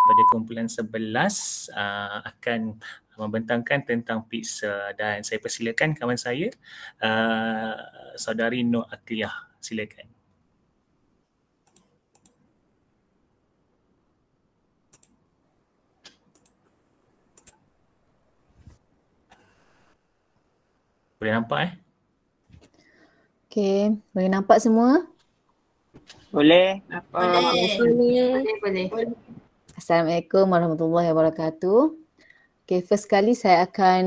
pada kumpulan 11 akan membentangkan tentang pizza, dan saya persilakan kawan saya saudari Nur Akliyah, silakan. Boleh nampak Okey, boleh nampak semua? Boleh. Boleh. Assalamualaikum warahmatullahi wabarakatuh. Okay, first kali saya akan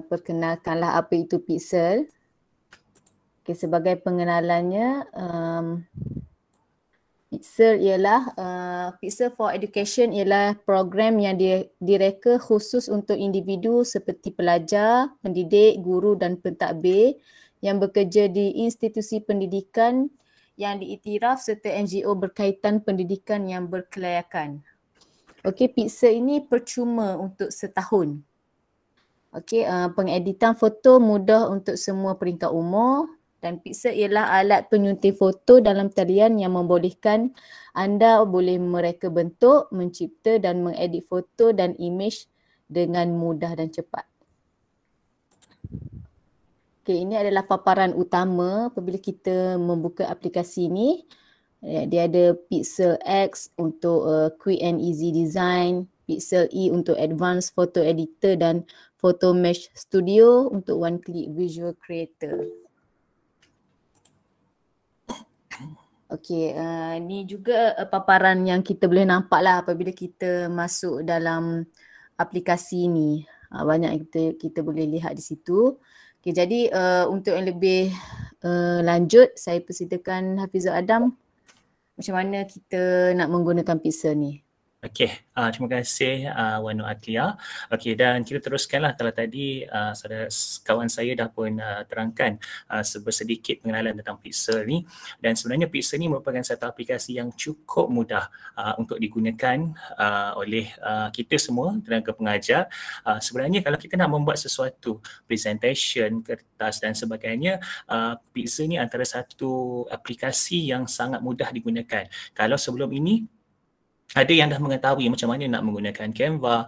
perkenalkanlah apa itu Pixel. Okay, sebagai pengenalannya, Pixel for Education ialah program yang direka khusus untuk individu seperti pelajar, pendidik, guru dan pentadbir yang bekerja di institusi pendidikan yang diiktiraf serta NGO berkaitan pendidikan yang berkelayakan. Okey, Pixel ini percuma untuk setahun. Okey, pengeditan foto mudah untuk semua peringkat umur dan Pixel ialah alat penyunting foto dalam talian yang membolehkan anda boleh mereka bentuk, mencipta dan mengedit foto dan imej dengan mudah dan cepat. Okey, ini adalah paparan utama apabila kita membuka aplikasi ini. Dia ada Pixel X untuk Quick and Easy Design, Pixel E untuk Advanced Photo Editor dan Photo Mesh Studio untuk One Click Visual Creator. Okey, ni juga paparan yang kita boleh nampak lah apabila kita masuk dalam aplikasi ni. Banyak kita boleh lihat di situ. Okey, jadi untuk yang lebih lanjut, saya persilakan Hafizul Adam macam mana kita nak menggunakan Pixel ni. Okey, terima kasih Wan Nur Akliyah. Okey, dan kita teruskanlah. Kalau tadi saudara kawan saya dah pun terangkan sedikit pengenalan tentang Pixel ni, dan sebenarnya Pixel ni merupakan satu aplikasi yang cukup mudah untuk digunakan oleh kita semua tenaga pengajar. Sebenarnya kalau kita nak membuat sesuatu presentation, kertas dan sebagainya, Pixel ni antara satu aplikasi yang sangat mudah digunakan. Kalau sebelum ini ada yang dah mengetahui macam mana nak menggunakan Canva,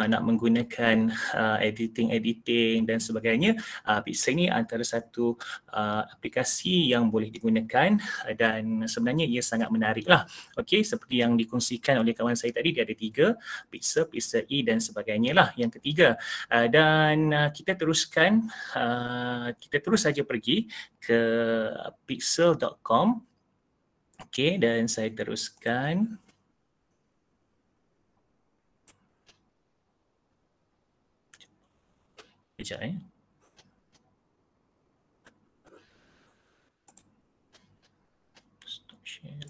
nak menggunakan editing dan sebagainya, Pixel ni antara satu aplikasi yang boleh digunakan dan sebenarnya ia sangat menarik lah. Okey, seperti yang dikongsikan oleh kawan saya tadi, dia ada 3, Pixel, Pixel E dan sebagainya lah yang ketiga. Dan kita teruskan, kita terus saja pergi ke pixel.com. Okey, dan saya teruskan. Sekejap Stop share.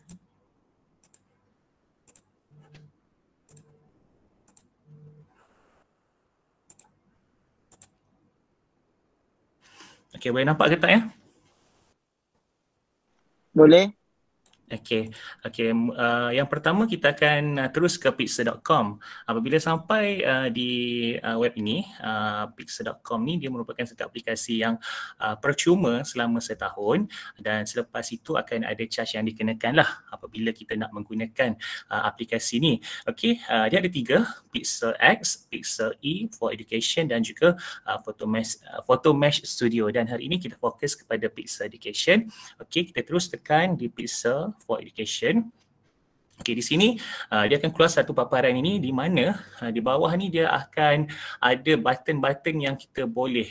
Okey, boleh nampak ke tak ya? Boleh. Okey, yang pertama kita akan terus ke pixel.com. Apabila sampai di web ini, pixel.com ni dia merupakan satu aplikasi yang percuma selama setahun, dan selepas itu akan ada charge yang dikenakan lah apabila kita nak menggunakan aplikasi ni. Okey, dia ada 3, Pixel X, Pixel E for Education dan juga Photo Mesh Studio, dan hari ini kita fokus kepada Pixel Education. Okey, kita terus tekan di Pixel for Education. Okey, di sini dia akan keluar satu paparan ini di mana di bawah ni dia akan ada button-button yang kita boleh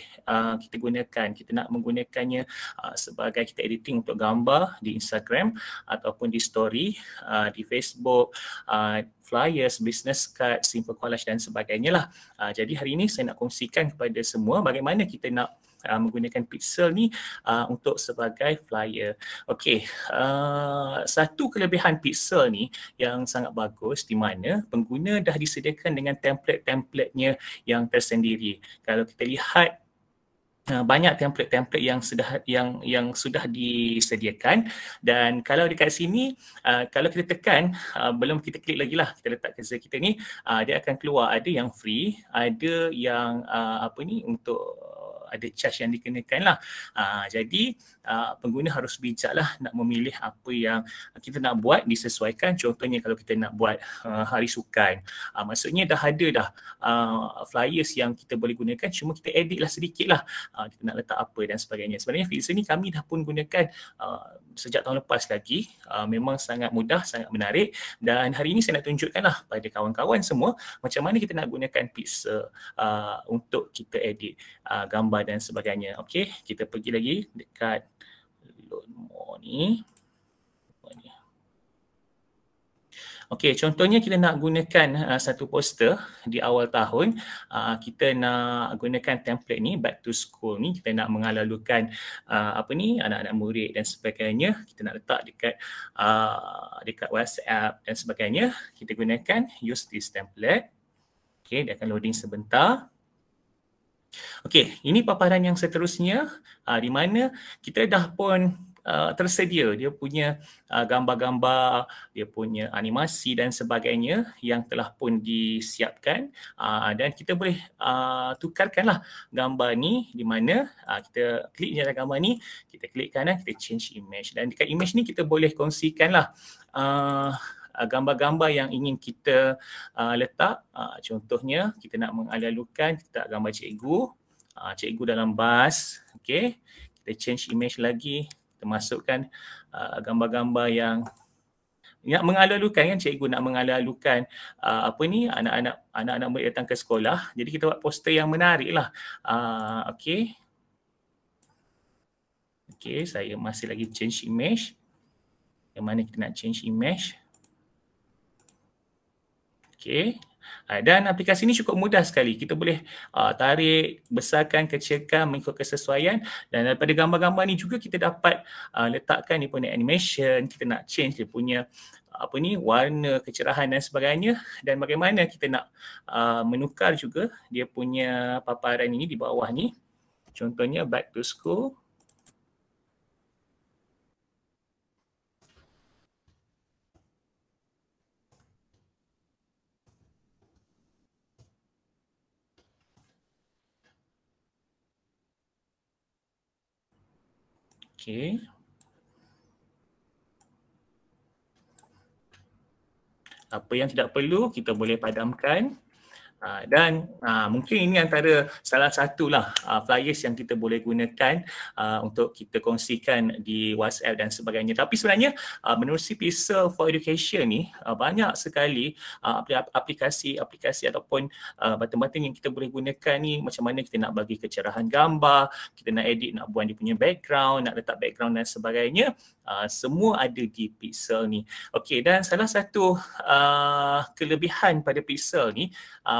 kita gunakan. Kita nak menggunakannya sebagai kita editing untuk gambar di Instagram ataupun di story, di Facebook, flyers, business card, simple collage dan sebagainya lah. Jadi hari ini saya nak kongsikan kepada semua bagaimana kita nak menggunakan Pixel ni untuk sebagai flyer. Okey, satu kelebihan Pixel ni yang sangat bagus di mana pengguna dah disediakan dengan template-templatenya yang tersendiri. Kalau kita lihat banyak template-template yang sudah disediakan, dan kalau dekat sini kalau kita tekan belum kita klik lagi lah, kita letak cursor kita ni, dia akan keluar ada yang free, ada yang untuk ada charge yang dikenakan lah. Jadi pengguna harus bijak lah nak memilih apa yang kita nak buat disesuaikan. Contohnya kalau kita nak buat hari sukan, maksudnya dah ada dah flyers yang kita boleh gunakan, cuma kita edit lah sedikit lah, kita nak letak apa dan sebagainya. Sebenarnya Fixer ni kami dah pun gunakan sejak tahun lepas lagi, memang sangat mudah, sangat menarik, dan hari ini saya nak tunjukkan lah pada kawan-kawan semua macam mana kita nak gunakan Fixer untuk kita edit gambar dan sebagainya. Okey, kita pergi lagi dekat load more ni. Okey, contohnya kita nak gunakan satu poster di awal tahun, kita nak gunakan template ni, back to school ni, kita nak mengalalukan anak-anak murid dan sebagainya, kita nak letak dekat WhatsApp dan sebagainya. Kita gunakan use this template. Okey, dia akan loading sebentar. Okey, ini paparan yang seterusnya di mana kita dah pun tersedia dia punya gambar-gambar, dia punya animasi dan sebagainya yang telah pun disiapkan, dan kita boleh tukarkanlah gambar ni di mana kita klik je gambar ni, kita klik kanan, kita change image, dan dekat image ni kita boleh kongsikanlah gambar-gambar yang ingin kita letak. Contohnya kita nak mengalalukan, kita gambar cikgu dalam bas. Okey, kita change image lagi, kita masukkan gambar-gambar yang nak mengalalukan, kan cikgu nak mengalalukan anak-anak murid datang ke sekolah. Jadi kita buat poster yang menarik lah. Okey, saya masih lagi change image. Yang mana kita nak change image? Okey. Dan aplikasi ini cukup mudah sekali. Kita boleh tarik, besarkan, kecilkan mengikut kesesuaian, dan daripada gambar-gambar ni juga kita dapat letakkan dia punya animation, kita nak change dia punya warna, kecerahan dan sebagainya, dan bagaimana kita nak menukar juga dia punya paparan ini di bawah ni. Contohnya back to school. Okey. Apa yang tidak perlu kita boleh padamkan. Dan mungkin ini antara salah satulah flyers yang kita boleh gunakan untuk kita kongsikan di WhatsApp dan sebagainya. Tapi sebenarnya menerusi Pixel for Education ni banyak sekali aplikasi ataupun button-button yang kita boleh gunakan ni. Macam mana kita nak bagi kecerahan gambar, kita nak edit, nak buat dia punya background, nak letak background dan sebagainya. Semua ada di Pixel ni. Okey, dan salah satu kelebihan pada Pixel ni,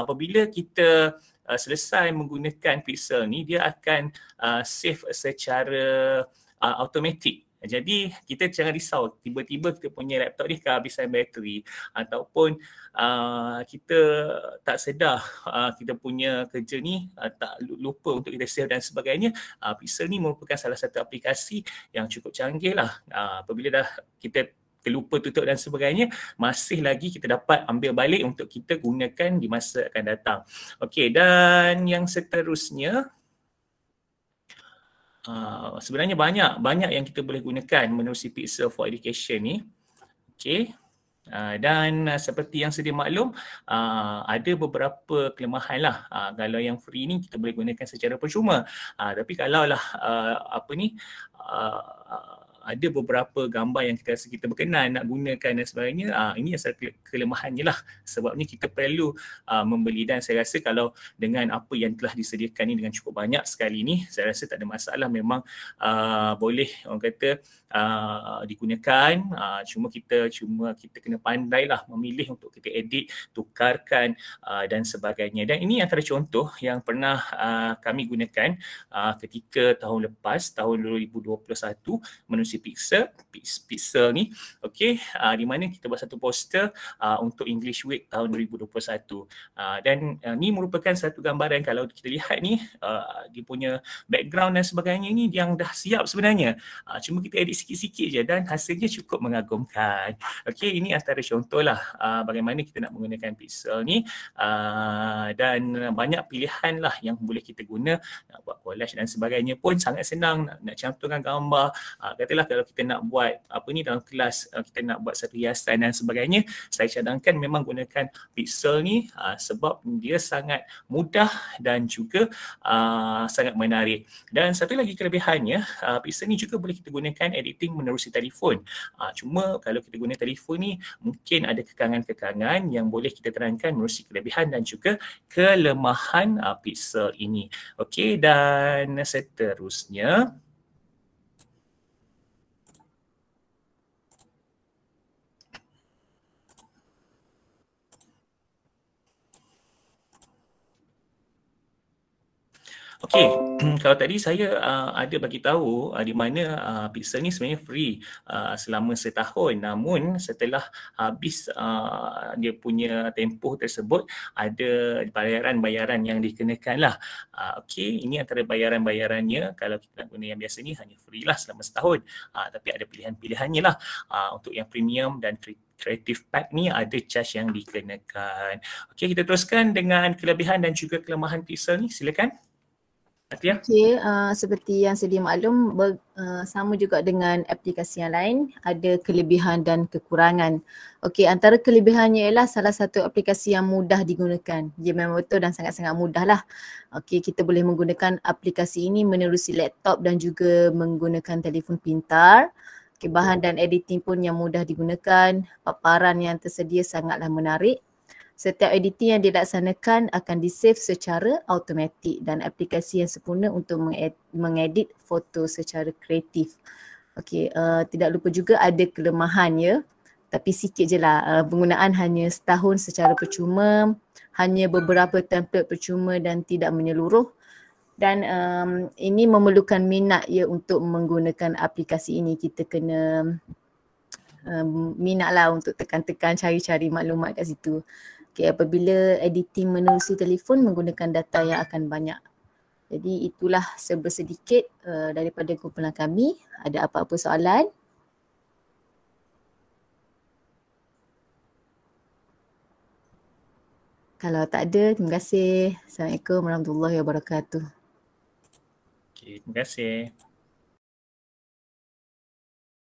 apabila kita selesai menggunakan Pixel ni, dia akan save secara automatik. Jadi kita jangan risau tiba-tiba kita punya laptop ni kehabisan bateri, ataupun kita tak sedar kita punya kerja ni tak lupa untuk kita save dan sebagainya. Pixel ni merupakan salah satu aplikasi yang cukup canggih lah. Apabila dah kita terlupa tutup dan sebagainya, masih lagi kita dapat ambil balik untuk kita gunakan di masa akan datang. Okey, dan yang seterusnya, sebenarnya banyak yang kita boleh gunakan menerusi Pixel for Education ni. Okey. Dan seperti yang sedia maklum, ada beberapa kelemahan lah. Kalau yang free ni kita boleh gunakan secara percuma. Tapi kalau lah ada beberapa gambar yang kita rasa kita berkenan nak gunakan dan sebagainya, ini asal kelemahannya lah. Sebabnya kita perlu membeli, dan saya rasa kalau dengan apa yang telah disediakan ni dengan cukup banyak sekali ni, saya rasa tak ada masalah. Memang boleh orang kata digunakan, cuma kita kena pandai lah memilih untuk kita edit, tukarkan dan sebagainya. Dan ini antara contoh yang pernah kami gunakan ketika tahun lepas, tahun 2021, menerusi menerusi Pixel ni, okey, di mana kita buat satu poster untuk English Week tahun 2021. Dan ni merupakan satu gambaran kalau kita lihat ni dia punya background dan sebagainya ni yang dah siap sebenarnya. Cuma kita edit sikit-sikit je dan hasilnya cukup mengagumkan. Okey, ini antara contohlah bagaimana kita nak menggunakan Pixel ni, dan banyak pilihan lah yang boleh kita guna nak buat collage dan sebagainya pun sangat senang nak cantumkan gambar. Katalah kalau kita nak buat apa ni dalam kelas, kita nak buat satu hiasan dan sebagainya, saya cadangkan memang gunakan Pixel ni sebab dia sangat mudah dan juga sangat menarik. Dan satu lagi kelebihannya, Pixel ni juga boleh kita gunakan editing menerusi telefon. Cuma kalau kita guna telefon ni mungkin ada kekangan-kekangan yang boleh kita terangkan menerusi kelebihan dan juga kelemahan Pixel ini. Okey, dan seterusnya okey, kalau tadi saya ada bagi tahu di mana Pixel ni sebenarnya free selama setahun, namun setelah habis dia punya tempoh tersebut ada bayaran-bayaran yang dikenakan lah. Okey, ini antara bayaran-bayarannya. Kalau kita nak guna yang biasa ni hanya free lah selama setahun, tapi ada pilihan-pilihannya lah. Untuk yang premium dan Creative Pack ni ada charge yang dikenakan. Okey, kita teruskan dengan kelebihan dan juga kelemahan Pixel ni, silakan. Okey, seperti yang sedia maklum, sama juga dengan aplikasi yang lain, ada kelebihan dan kekurangan. Okey, antara kelebihannya ialah salah satu aplikasi yang mudah digunakan. Dia memang betul dan sangat-sangat mudah lah. Okey, kita boleh menggunakan aplikasi ini menerusi laptop dan juga menggunakan telefon pintar. Okey, bahan dan editing pun yang mudah digunakan, paparan yang tersedia sangatlah menarik. Setiap editing yang dilaksanakan akan di-save secara automatik dan aplikasi yang sempurna untuk mengedit foto secara kreatif. Okey, tidak lupa juga ada kelemahan ya, tapi sikit je lah. Penggunaan hanya setahun secara percuma, hanya beberapa template percuma dan tidak menyeluruh. Dan ini memerlukan minat ya untuk menggunakan aplikasi ini. Kita kena minat lah untuk tekan-tekan cari-cari maklumat kat situ. Okay, apabila editing menerusi telefon menggunakan data yang akan banyak. Jadi itulah sedikit daripada kumpulan kami. Ada apa-apa soalan? Kalau tak ada, terima kasih. Assalamualaikum warahmatullahi wabarakatuh. Okay, terima kasih.